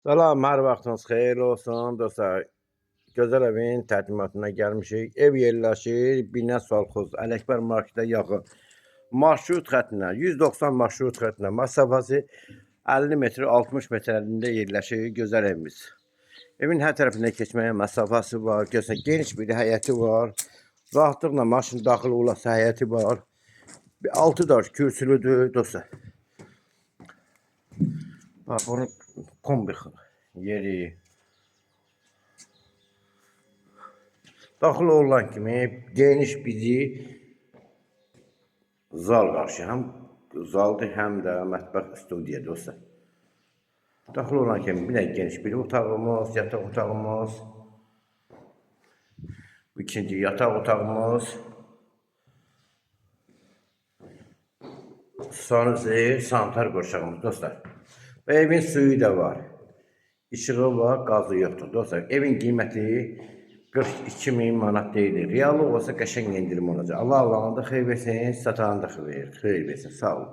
Salam, hər vaxtınız xeyirli olsun dostlar. Gözəl evin təqdimatına gəlmişik. Ev yerləşir Binə Salxoz, Ələkbər marketə yaxın. Marşrut xəttinə, 190 marşrut xəttinə, məsafəsi 50 metr, 60 metrlərində yerləşir gözəl evimiz. Evin hər tərəfində keçməyə məsafəsi var. Gözəl geniş bir həyəti var. Rahatlıqla maşın daxil olası həyəti var. 6 daş kürsülüdür dostlar. Bak bunun kombi yeri. Daxil olan kimi geniş bizi zal qarşı. Həm zaldır, həm də mətbəx studiya dostlar. Daxil olan kimi bir də geniş bir otağımız, yataq otağımız. İkinci yataq otağımız. Sanuzel, sanitar qurşağımız dostlar. Və evin suyu da var. İşığı var, qazı yoxdur dostlar. Evin qiyməti 42.000 manat deyilir. Reallı olsa qəşəng endirim olacaq. Allah Allah'ın da xeyir versin, satanın da xeyir versin. Sağ olun.